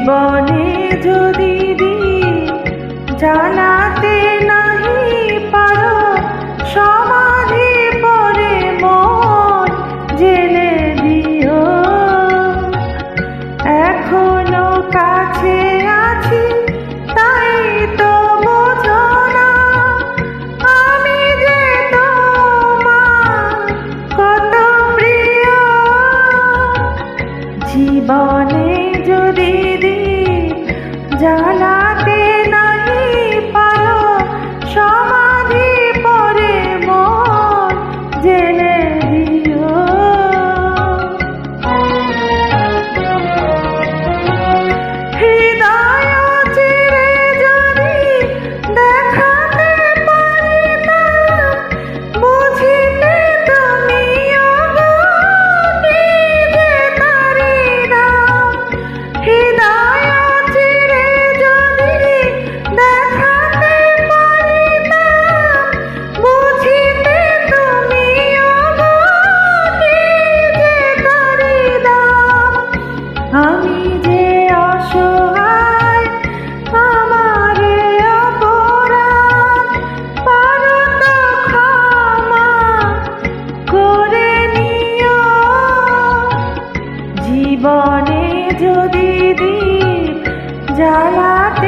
জীবনে যদি দীপ জ্বালাতে নাহি পারো, সমাধি পরে মন জেলে দিও। এখনো কাছে আছি তাই তো বোঝো না, আমি যে তোমার কত প্রিয়। জীবনে যদি দীপ জ্বালাতে নাহি পারো, সমাধি পরে মন জেলে দিও। হৃদয় চিরে যদি দেখাতে পারিতাম, বুঝিতে তুমিও গো কি যে তারি দাম। হৃদয় চিরে যদি দেখাতে পারিতাম, বুঝিতে তুমিও গো কি যে তারি দাম। আমি যে অসহায়, আমারে অপরাধ পারো তো ক্ষমা করে নিও। জীবনে যদি দীপ জ্বালাতে